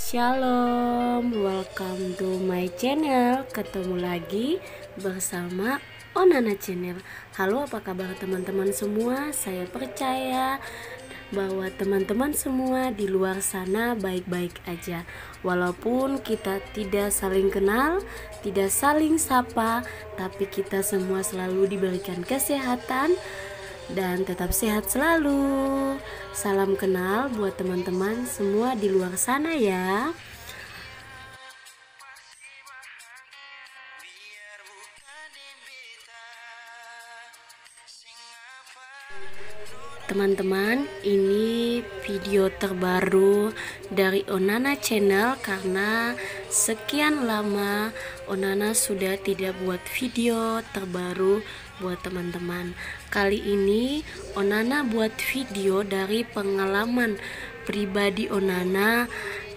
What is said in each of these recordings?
Shalom, welcome to my channel. Ketemu lagi bersama Onana Channel. Halo, apa kabar teman-teman semua? Saya percaya bahwa teman-teman semua di luar sana baik-baik aja. Walaupun kita tidak saling kenal, tidak saling sapa, tapi kita semua selalu diberikan kesehatan dan tetap sehat selalu. Salam kenal buat teman-teman semua di luar sana ya. Teman-teman, ini video terbaru dari Onana Channel karena sekian lama Onana sudah tidak buat video terbaru buat teman-teman. Kali ini Onana buat video dari pengalaman pribadi Onana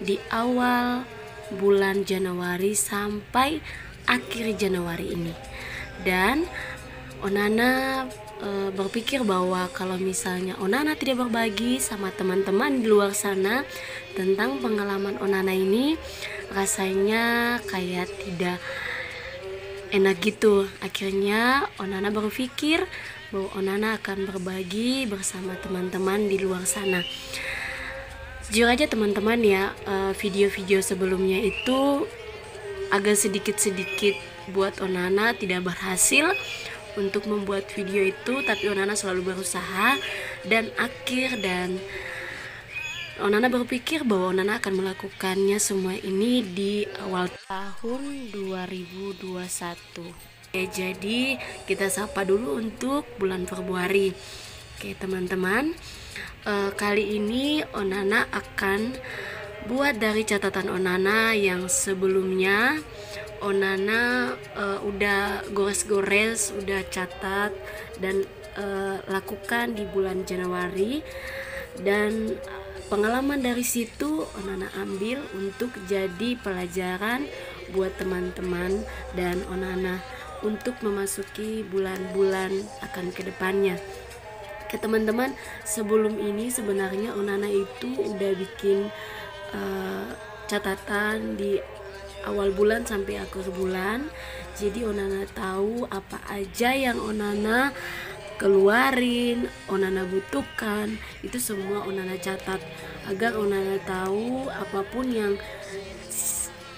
di awal bulan Januari sampai akhir Januari ini. Dan Onana berpikir bahwa kalau misalnya Onana tidak berbagi sama teman-teman di luar sana tentang pengalaman Onana ini, rasanya kayak tidak enak gitu. Akhirnya Onana berpikir bahwa Onana akan berbagi bersama teman-teman di luar sana. Jujur aja teman-teman ya, video-video sebelumnya itu agak sedikit-sedikit buat Onana tidak berhasil untuk membuat video itu, tapi Onana selalu berusaha dan Onana berpikir bahwa Onana akan melakukannya semua ini di awal tahun 2021. Jadi kita sapa dulu untuk bulan Februari. Oke teman-teman, kali ini Onana akan buat dari catatan Onana yang sebelumnya Onana udah gores-gores, udah catat dan lakukan di bulan Januari, dan pengalaman dari situ Onana ambil untuk jadi pelajaran buat teman-teman dan Onana untuk memasuki bulan-bulan akan kedepannya. Ke teman-teman, sebelum ini sebenarnya Onana itu udah bikin catatan di awal bulan sampai akhir bulan. Jadi Onana tahu apa aja yang Onana keluarin, Onana butuhkan, itu semua Onana catat agar Onana tahu apapun yang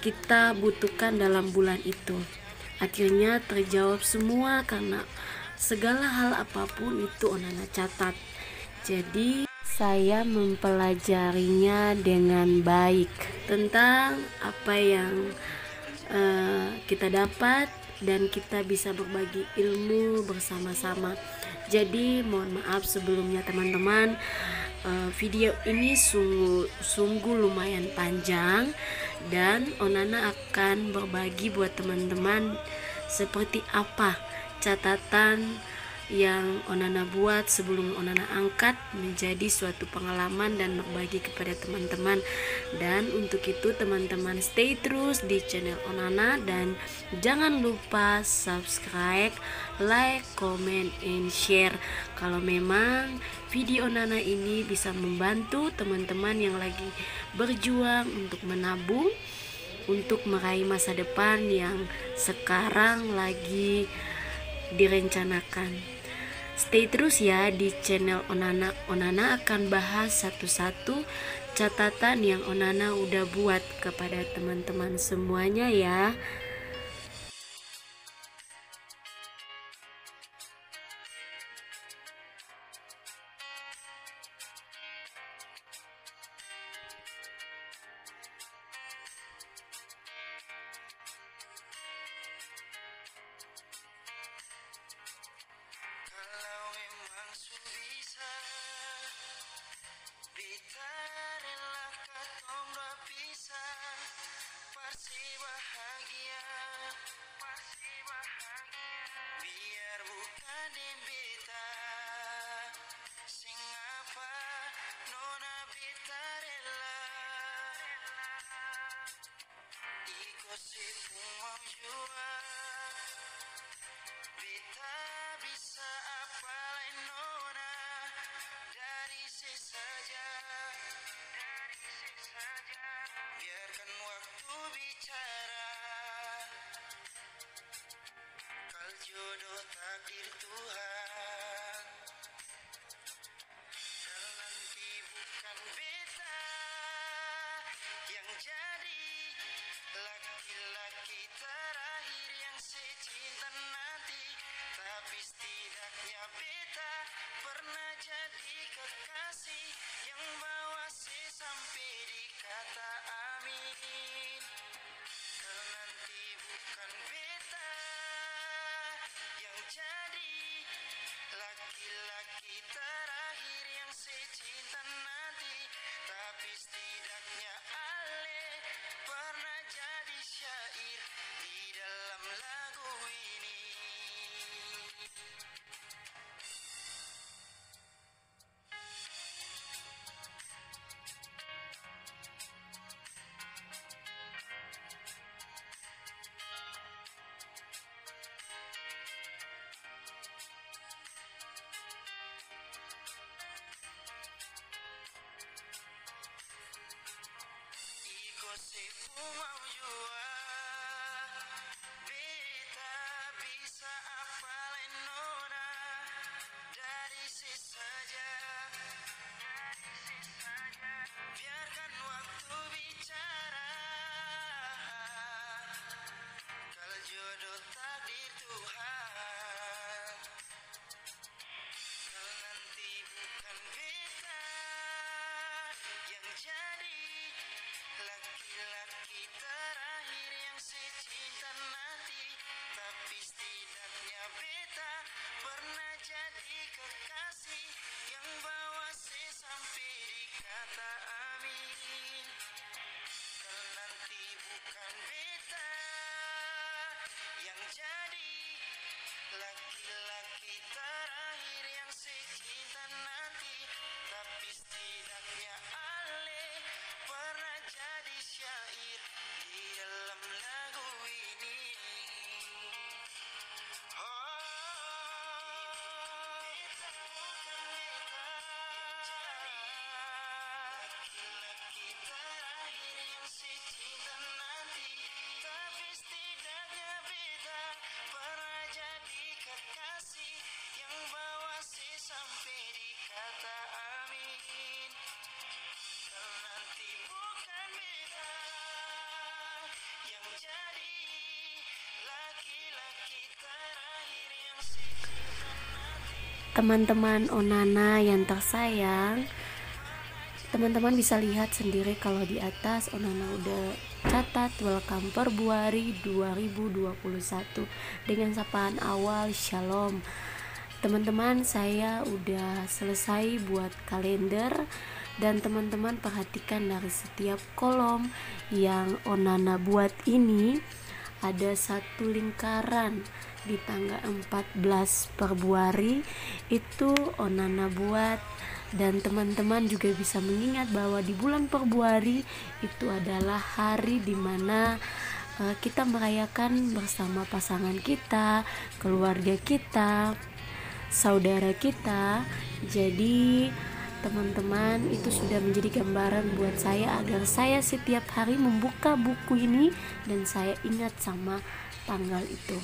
kita butuhkan dalam bulan itu. Akhirnya terjawab semua karena segala hal apapun itu Onana catat. Jadi saya mempelajarinya dengan baik tentang apa yang kita dapat dan kita bisa berbagi ilmu bersama-sama. Jadi mohon maaf sebelumnya teman-teman, video ini sungguh lumayan panjang dan Onana akan berbagi buat teman-teman seperti apa catatan yang Onana buat sebelum Onana angkat menjadi suatu pengalaman dan berbagi kepada teman-teman. Dan untuk itu teman-teman stay terus di channel Onana dan jangan lupa subscribe, like, comment, and share kalau memang video Onana ini bisa membantu teman-teman yang lagi berjuang untuk menabung untuk meraih masa depan yang sekarang lagi direncanakan. Stay terus ya di channel Onana. Onana akan bahas satu-satu catatan yang Onana udah buat kepada teman-teman semuanya ya. Bitarinlah katong dua pisah, pasti bahagia jadi kekasih yang bawa si sampai di kata amin. Kalau nanti bukan beta yang jadi laki-laki terakhir yang secinta nanti, tapi setidaknya Ale pernah jadi syair di dalam lagu ini. Iko se mau jua beta bisa apalin nona dari saja. Biarkan waktu bicara. Kalau jodoh takdir Tuhan, kalau nanti bukan beta yang jadi laki-laki terakhir yang secinta nanti, tapi setidaknya beta pernah jadi kekasih yang bawa se sampai di kata amin. Kalau nanti bukan beta yang jadi laki-laki terakhir yang secinta nanti, tapi setidaknya Ale pernah jadi syair di dalam lagu ini. Oh, beta bukan beta laki-laki terakhir yang secinta nanti, tapi setidaknya beta pernah jadi kekasih yang bawa se sampai di kata amin. Kalau nanti bukan beta yang jadi laki-laki terakhir yang secinta nanti. Teman-teman Onana yang tersayang, teman-teman bisa lihat sendiri kalau di atas Onana udah catat welcome Februari 2021 dengan sapaan awal Shalom. Teman-teman, saya udah selesai buat kalender dan teman-teman perhatikan dari setiap kolom yang Onana buat ini ada satu lingkaran di tanggal 14 Februari itu Onana buat, dan teman-teman juga bisa mengingat bahwa di bulan Februari itu adalah hari dimana kita merayakan bersama pasangan kita, keluarga kita, saudara kita. Jadi teman-teman, itu sudah menjadi gambaran buat saya agar saya setiap hari membuka buku ini dan saya ingat sama tanggal itu.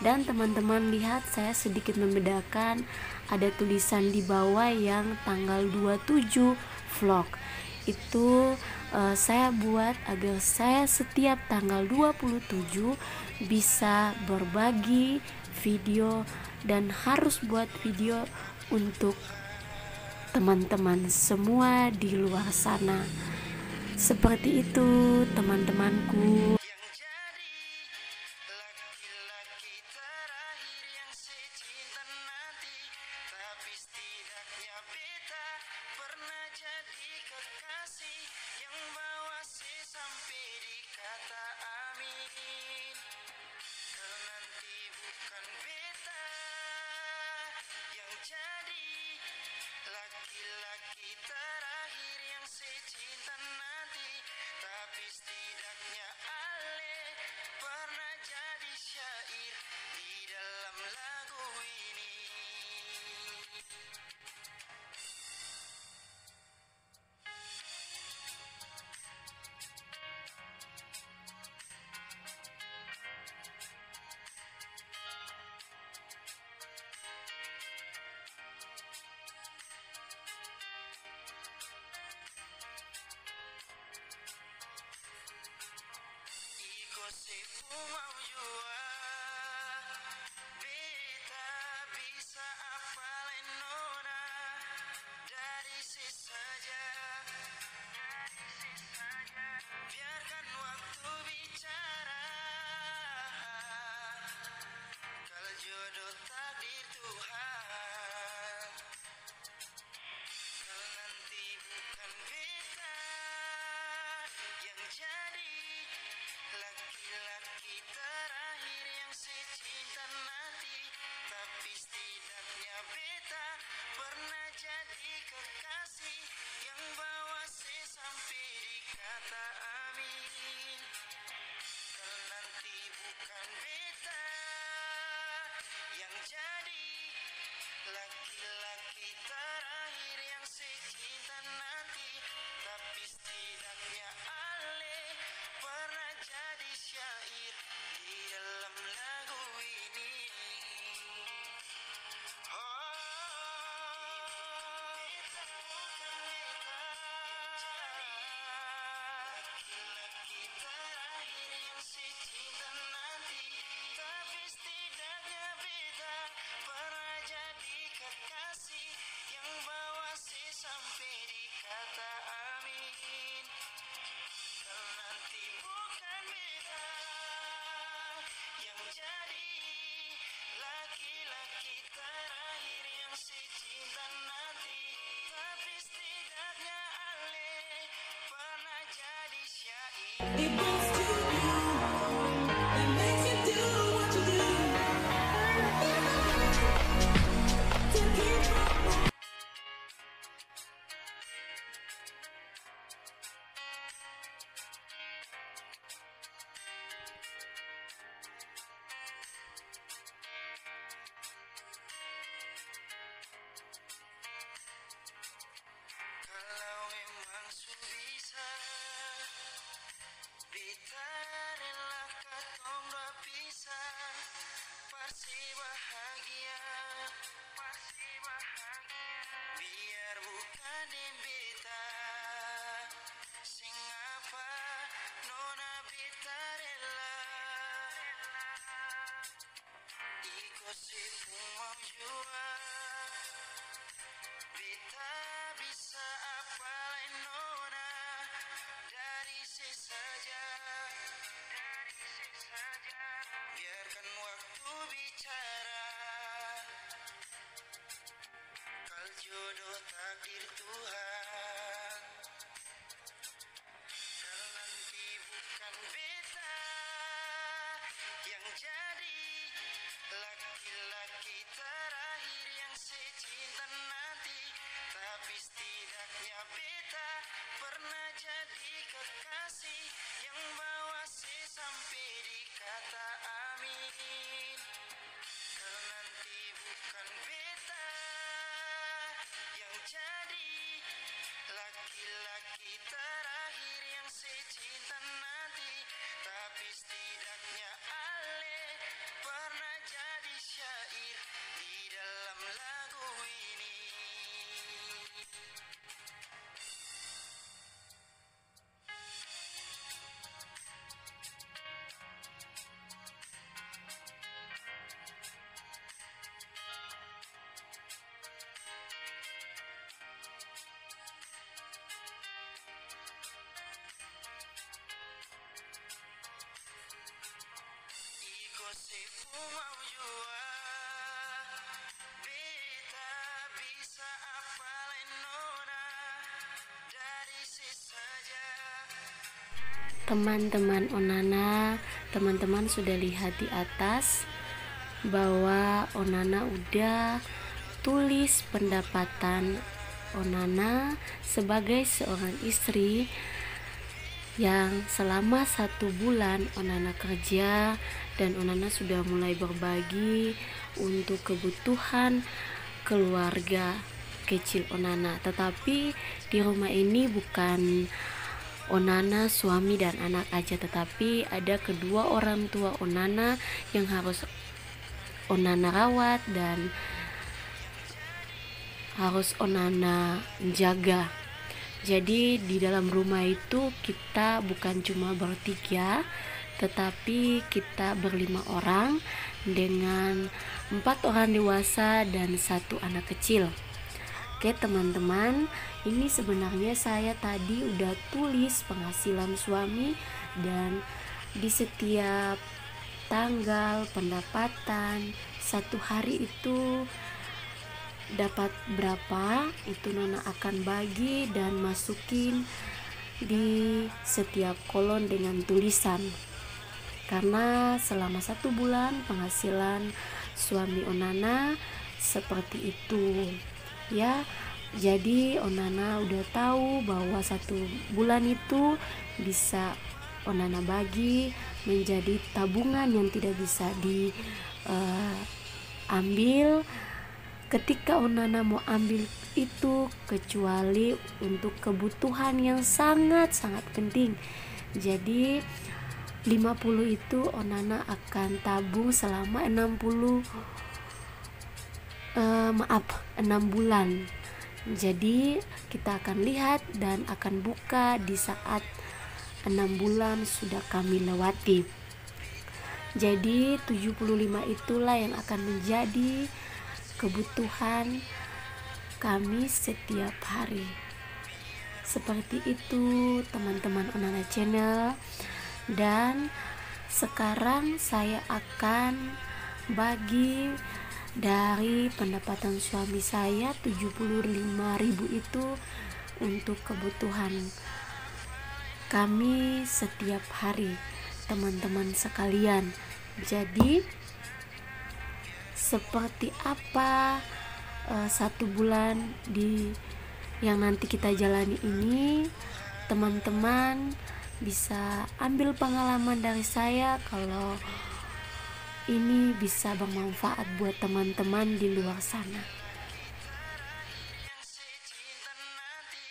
Dan teman-teman lihat, saya sedikit membedakan, ada tulisan di bawah yang tanggal 27 vlog. Itu saya buat agar saya setiap tanggal 27 bisa berbagi video dan harus buat video untuk teman-teman semua di luar sana. Seperti itu teman-temanku. Yang jadi laki-laki terakhir yang secinta nanti, tapi setidaknya beta pernah jadi kekasih yang bawa se sampai di kata amin. Kalau nanti bukan beta yang jadi laki-laki terakhir yang secinta nanti, tapi setidaknya Ale pernah jadi syair di dalam lagu ini. jadi kekasih yang bawa C sampai di kata amin. Kalau nanti bukan beta yang jadi laki-laki terakhir yang secinta nanti, tapi setidaknya Ale pernah jadi syair di dalam lagu ini. Oh, beta bukan beta laki-laki terakhir yang secinta nanti, tapi setidaknya beta pernah jadi kekasih yang bawa C sampai di kata amin. Kalau nanti bukan beta yang jadi laki-laki terakhir yang secinta nanti, tapi setidaknya Ale pernah jadi syair. It gets to you and makes you do what you do. To keep up. Kalau memang su bisa, beta rela katong dua pisah. Pasti bahagia, pasti bahagia. Biar bukan den beta, sing apa nona beta rela. Iko si mau jua. Beta bisa apa lain nona dari sesaja, biarkan waktu bicara. Kal jodoh takdir Tuhan, kalau nanti bukan beta yang jadi laki-laki terakhir yang secinta nanti, tapi setidaknya beta pernah jadi kekasih yang bawa C sampai di kata amin. Kalau nanti bukan beta yang jadi laki-laki terakhir yang secinta nanti, tapi setidaknya Ale pernah jadi syair di dalam lagu ini. Iko si mau jua, beta bisa apa lain nona dari sesaja. Teman-teman Onana, teman-teman sudah lihat di atas bahwa Onana udah tulis pendapatan Onana sebagai seorang istri yang selama 1 bulan Onana kerja, dan Onana sudah mulai berbagi untuk kebutuhan keluarga kecil Onana. Tetapi di rumah ini bukan Onana, suami dan anak aja, tetapi ada kedua orang tua Onana yang harus Onana rawat dan harus Onana jaga. Jadi di dalam rumah itu kita bukan cuma bertiga, tetapi kita berlima orang dengan 4 orang dewasa dan 1 anak kecil. Oke teman-teman, ini sebenarnya saya tadi udah tulis penghasilan suami, dan di setiap tanggal pendapatan 1 hari itu dapat berapa, itu Nona akan bagi dan masukin di setiap kolon dengan tulisan. Karena selama 1 bulan penghasilan suami Onana seperti itu ya. Jadi Onana udah tahu bahwa 1 bulan itu bisa Onana bagi menjadi tabungan yang tidak bisa diambil ketika Onana mau ambil itu, kecuali untuk kebutuhan yang sangat-sangat penting. Jadi 50 itu Onana akan tabung selama 6 bulan. Jadi kita akan lihat dan akan buka di saat 6 bulan sudah kami lewati. Jadi 75 itulah yang akan menjadi kebutuhan kami setiap hari. Seperti itu teman-teman Onana Channel. Dan sekarang saya akan bagi dari pendapatan suami saya 75.000 itu untuk kebutuhan kami setiap hari, teman-teman sekalian. Jadi seperti apa 1 bulan yang nanti kita jalani ini, teman-teman bisa ambil pengalaman dari saya kalau ini bisa bermanfaat buat teman-teman di luar sana. Yang secinta nanti,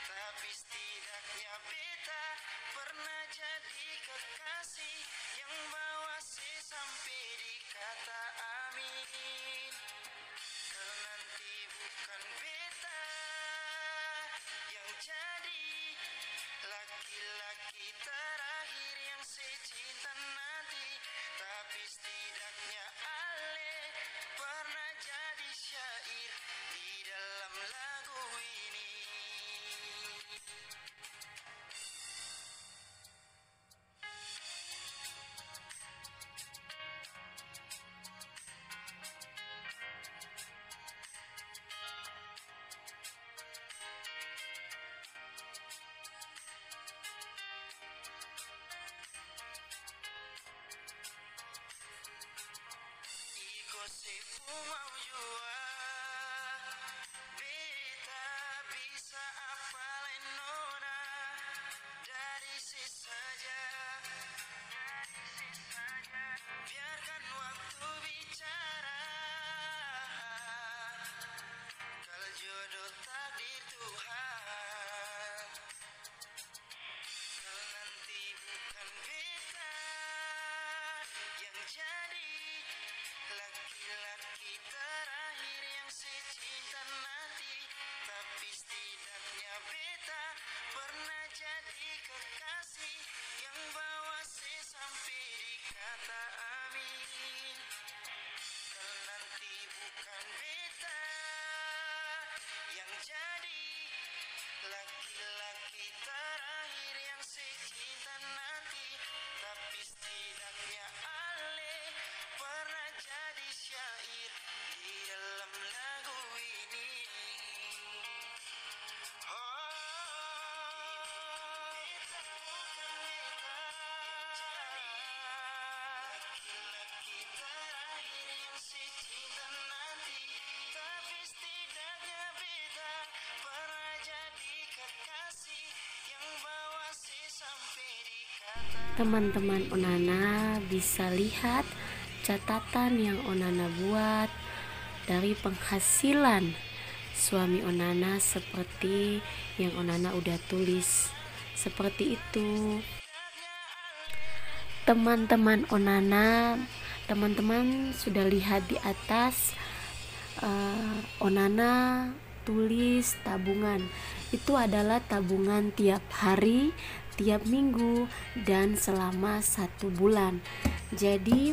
tapi setidaknya beta pernah jadi kekasih yang bawa si sampai di kata amin. Nanti bukan beta yang jadi laki-laki terakhir yang secinta nanti, tapi setidaknya Ale pernah jadi syair di dalam lagu ini. Iko se mau jua, beta bisa apalin nona dari si saja. Biarkan waktu bicara, kalau jodoh takdir Tuhan. Kalau nanti bukan beta yang jadi laki-laki terakhir yang secinta nanti, tapi setidaknya beta pernah jadi kekasih yang bawa si sampai di kata amin. Kalau nanti bukan beta yang jadi laki-laki terakhir yang secinta nanti, tapi setidaknya Ale pernah jadi syair di dalam lagu ini. Oh, beta bukan beta laki-laki terakhir yang secinta nanti, tapi setidaknya beta pernah jadi kekasih yang bawa si sampai di kata. Teman-teman Onana bisa lihat catatan yang Onana buat dari penghasilan suami Onana seperti yang Onana udah tulis. Seperti itu. Teman-teman Onana, teman-teman sudah lihat di atas Onana tulis tabungan. Itu adalah tabungan tiap hari, tiap minggu, dan selama 1 bulan. Jadi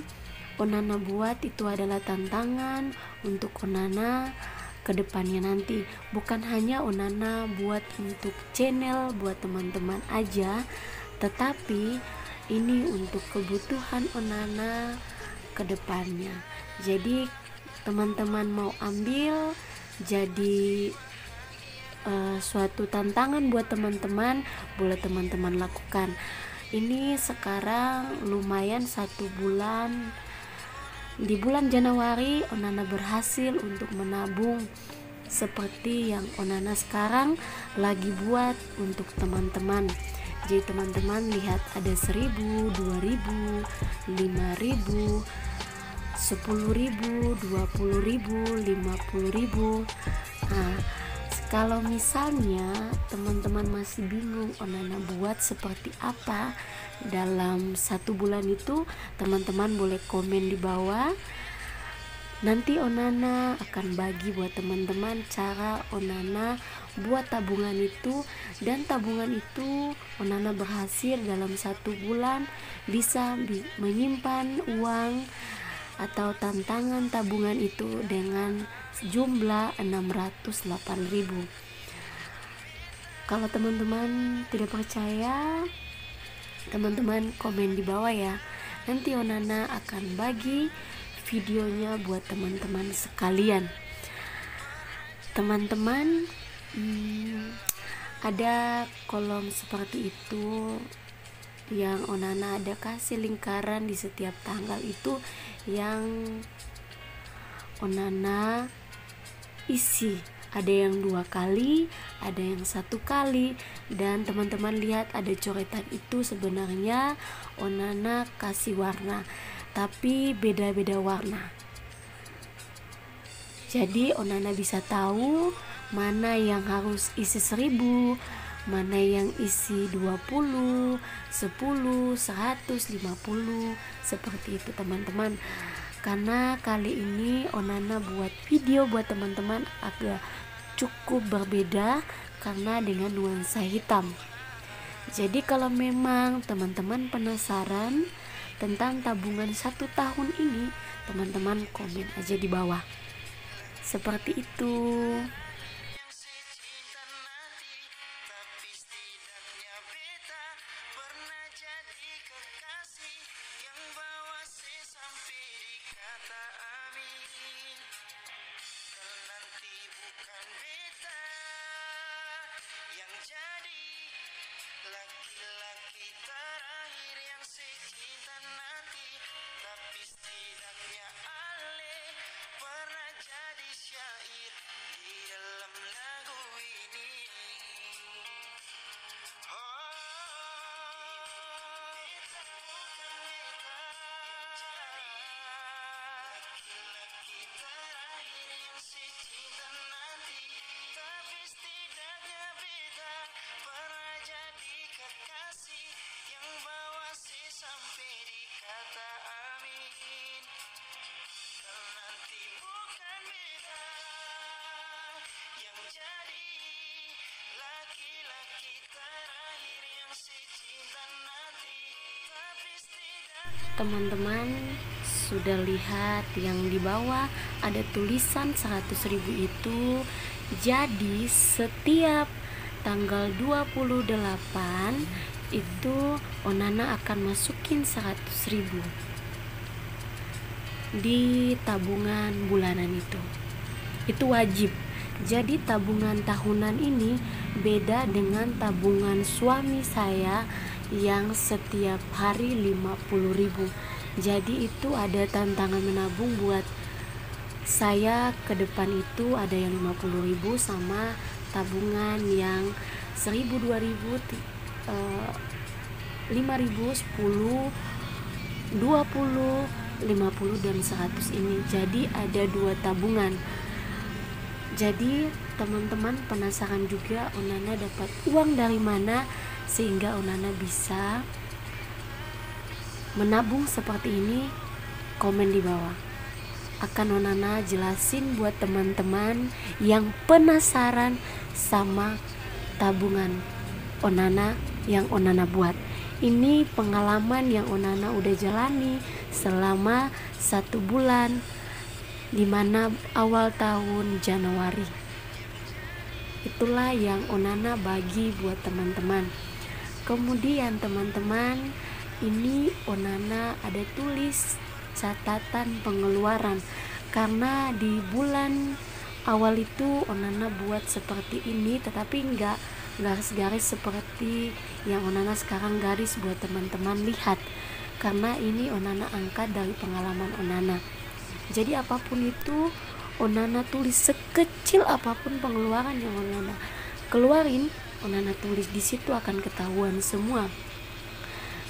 Onana buat itu adalah tantangan untuk Onana ke depannya nanti. Bukan hanya Onana buat untuk channel, buat teman-teman aja, tetapi ini untuk kebutuhan Onana ke depannya. Jadi teman-teman mau ambil jadi suatu tantangan buat teman-teman, boleh teman-teman lakukan. Ini sekarang lumayan 1 bulan. Di bulan Januari Onana berhasil untuk menabung seperti yang Onana sekarang lagi buat untuk teman-teman. Jadi teman-teman lihat ada 1.000, 2.000, 5.000, 10.000, 20.000, 50.000. Nah, kalau misalnya teman-teman masih bingung Onana buat seperti apa dalam 1 bulan itu, teman-teman boleh komen di bawah. Nanti Onana akan bagi buat teman-teman cara Onana buat tabungan itu, dan tabungan itu Onana berhasil dalam 1 bulan bisa menyimpan uang atau tantangan tabungan itu dengan jumlah 608.000. Kalau teman-teman tidak percaya, teman-teman komen di bawah ya. Nanti Onana akan bagi videonya buat teman-teman sekalian. Teman-teman, ada kolom seperti itu yang Onana ada kasih lingkaran di setiap tanggal itu yang Onana isi. Ada yang 2 kali, ada yang 1 kali, dan teman-teman lihat ada coretan itu sebenarnya Onana kasih warna, tapi beda-beda warna. Jadi Onana bisa tahu mana yang harus isi 1.000, mana yang isi 20, 10, 150, seperti itu teman-teman. Karena kali ini Onana buat video buat teman-teman agak cukup berbeda karena dengan nuansa hitam. Jadi kalau memang teman-teman penasaran tentang tabungan 1 tahun ini, teman-teman komen aja di bawah. Seperti itu. Yang secinta nanti, tapi setidaknya beta pernah jadi kekasih yang bawa saya sampai di kata amin. Dan nanti bukan beta yang jadi laki-laki terakhir yang secinta nanti, tapi setidaknya Ale pernah jadi syair di dalam lagu ini. Oh, beta bukan beta laki-laki terakhir yang secinta nanti, tapi setidaknya beta pernah jadi kekasih yang bawa saya sampai di kata amin. Dan nanti bukan beta yang jadi laki-laki terakhir yang secinta nanti, tapi setidaknya Teman-teman sudah lihat yang di bawah ada tulisan 100.000 itu. Jadi setiap tanggal 28 itu Onana akan masukin 100.000 di tabungan bulanan itu. Itu wajib. Jadi tabungan tahunan ini beda dengan tabungan suami saya yang setiap hari 50.000. Jadi itu ada tantangan menabung buat saya ke depan itu, ada yang 50.000 sama tabungan yang 1.000, 2.000, 5.000, 10, 20, 50 dan 100 ini. Jadi ada 2 tabungan. Jadi teman-teman penasaran juga Onana dapat uang dari mana sehingga Onana bisa menabung seperti ini? Komen di bawah. Akan Onana jelasin buat teman-teman yang penasaran sama tabungan Onana yang Onana buat. Ini pengalaman yang Onana udah jalani selama 1 bulan, dimana awal tahun Januari. Itulah yang Onana bagi buat teman-teman. Kemudian teman-teman, ini Onana ada tulis catatan pengeluaran, karena di bulan awal itu Onana buat seperti ini, tetapi enggak garis-garis seperti yang Onana sekarang garis buat teman-teman lihat, karena ini Onana angkat dari pengalaman Onana. Jadi apapun itu Onana tulis sekecil apapun pengeluaran yang Onana keluarin, Onana tulis di situ akan ketahuan semua.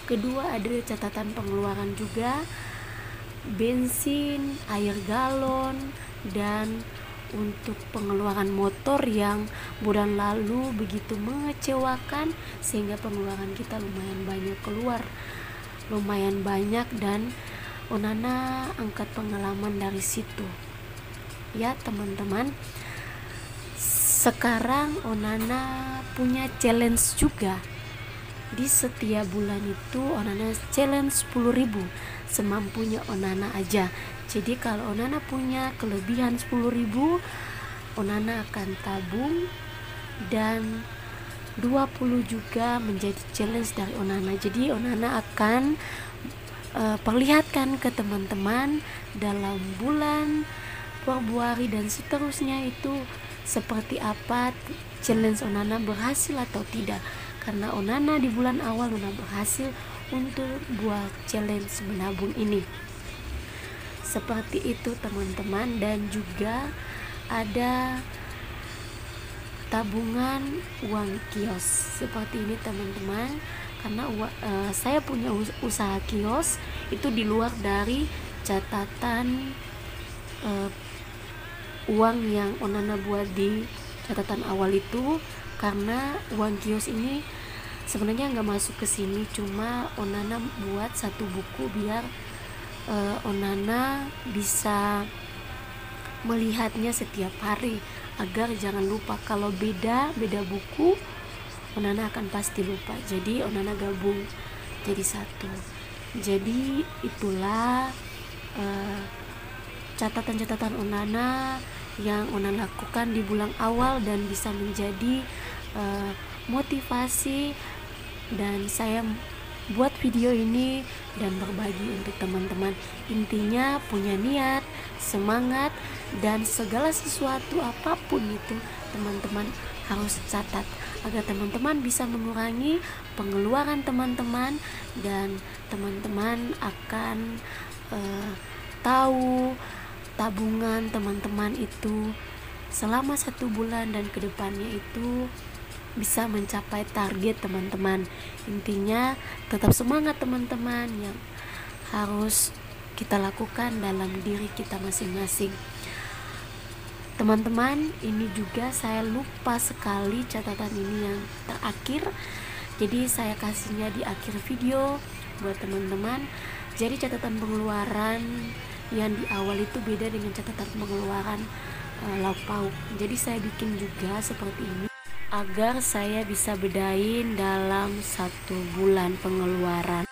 Kedua, ada catatan pengeluaran juga, bensin, air galon, dan untuk pengeluaran motor yang bulan lalu begitu mengecewakan sehingga pengeluaran kita lumayan banyak dan Onana angkat pengalaman dari situ. Ya teman-teman, sekarang Onana punya challenge juga. Di setiap bulan itu Onana challenge 10.000 semampunya Onana aja. Jadi kalau Onana punya kelebihan 10.000, Onana akan tabung, dan 20 juga menjadi challenge dari Onana. Jadi Onana akan perlihatkan ke teman-teman dalam bulan Februari dan seterusnya itu seperti apa challenge Onana berhasil atau tidak. Karena Onana di bulan awal Onana berhasil untuk buat challenge menabung ini. Seperti itu teman-teman. Dan juga ada tabungan uang kios seperti ini teman-teman. Karena saya punya usaha kios itu di luar dari catatan uang yang Onana buat di catatan awal itu. Karena uang kios ini sebenarnya nggak masuk ke sini, cuma Onana buat satu buku biar Onana bisa melihatnya setiap hari agar jangan lupa. Kalau beda buku Onana akan pasti lupa. Jadi Onana gabung jadi satu. Jadi itulah catatan-catatan Onana yang Onana lakukan di bulan awal dan bisa menjadi motivasi, dan saya buat video ini dan berbagi untuk teman-teman. Intinya punya niat, semangat, dan segala sesuatu apapun itu teman-teman harus catat agar teman-teman bisa mengurangi pengeluaran teman-teman, dan teman-teman akan tahu tabungan teman-teman itu selama 1 bulan dan kedepannya itu bisa mencapai target teman-teman. Intinya tetap semangat teman-teman, yang harus kita lakukan dalam diri kita masing-masing. Teman-teman, ini juga saya lupa sekali catatan ini yang terakhir, jadi saya kasihnya di akhir video buat teman-teman. Jadi catatan pengeluaran yang di awal itu beda dengan catatan pengeluaran lauk pauk. Jadi saya bikin juga seperti ini agar saya bisa bedain dalam 1 bulan pengeluaran.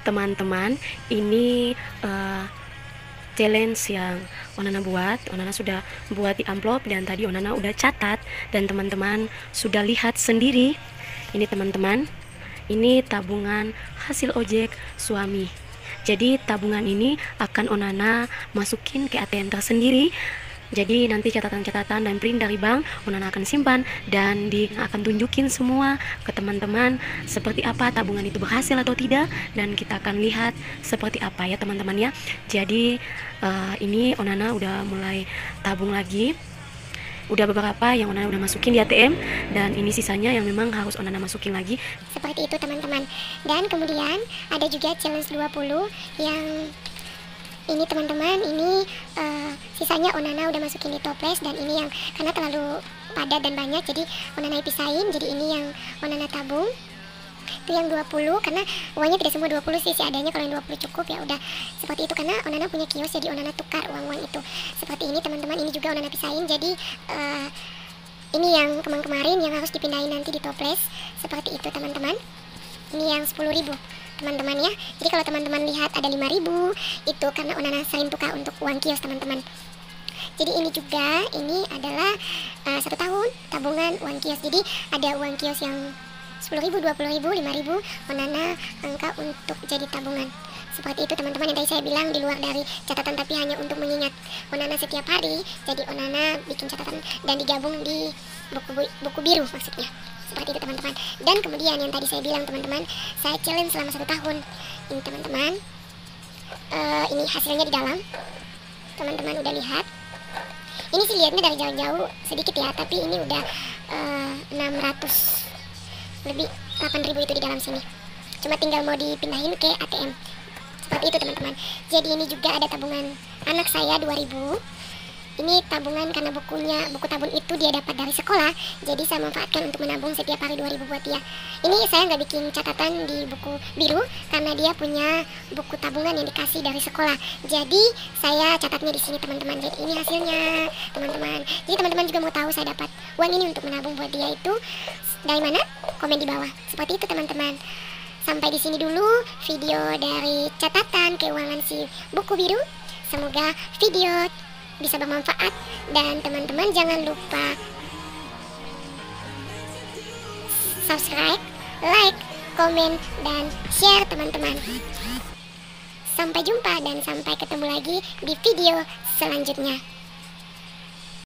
Teman-teman, ini challenge yang Onana buat. Onana sudah buat di amplop dan tadi Onana udah catat dan teman-teman sudah lihat sendiri. Ini teman-teman, ini tabungan hasil ojek suami. Jadi tabungan ini akan Onana masukin ke ATM tersendiri. Jadi nanti catatan-catatan dan print dari bank Onana akan simpan dan akan tunjukin semua ke teman-teman seperti apa tabungan itu berhasil atau tidak, dan kita akan lihat seperti apa ya teman-teman ya. Jadi ini Onana udah mulai tabung lagi. Udah beberapa yang Onana udah masukin di ATM, dan ini sisanya yang memang harus Onana masukin lagi. Seperti itu teman-teman. Dan kemudian ada juga challenge 20 yang ini teman-teman, ini sisanya Onana udah masukin di toples, dan ini yang karena terlalu padat dan banyak jadi Onana pisahin. Jadi ini yang Onana tabung, itu yang 20 karena uangnya tidak semua 20 sih, seadanya. Kalau yang 20 cukup ya udah seperti itu, karena Onana punya kios jadi Onana tukar uang-uang itu seperti ini teman-teman. Ini juga Onana pisahin, jadi ini yang kemarin yang harus dipindahin nanti di toples seperti itu teman-teman. Ini yang 10.000 teman-teman ya. Jadi kalau teman-teman lihat ada 5.000 itu karena Onana sering tukar untuk uang kios teman-teman. Jadi ini juga, ini adalah 1 tahun tabungan uang kios. Jadi ada uang kios yang 10.000, 20.000, 5.000 Onana angka untuk jadi tabungan. Seperti itu teman-teman yang tadi saya bilang, di luar dari catatan tapi hanya untuk mengingat Onana setiap hari. Jadi Onana bikin catatan dan digabung di buku biru maksudnya. Seperti itu teman-teman. Dan kemudian yang tadi saya bilang teman-teman, saya challenge selama 1 tahun. Ini teman-teman, ini hasilnya di dalam. teman-teman udah lihat. Ini sih lihatnya dari jauh-jauh sedikit ya, tapi ini udah 600 lebih 8.000 itu di dalam sini. Cuma tinggal mau dipindahin ke ATM. Seperti itu teman-teman. Jadi ini juga ada tabungan anak saya 2.000. Ini tabungan karena buku tabung itu dia dapat dari sekolah. Jadi saya manfaatkan untuk menabung setiap hari 2.000 buat dia. Ini saya nggak bikin catatan di buku biru karena dia punya buku tabungan yang dikasih dari sekolah. Jadi saya catatnya di sini teman-teman. Jadi ini hasilnya teman-teman. Jadi teman-teman juga mau tahu saya dapat uang ini untuk menabung buat dia itu dari mana? Komen di bawah. Seperti itu teman-teman. Sampai di sini dulu video dari catatan keuangan si buku biru. Semoga video bisa bermanfaat dan teman-teman jangan lupa subscribe, like, komen, dan share teman-teman. Sampai jumpa dan sampai ketemu lagi di video selanjutnya.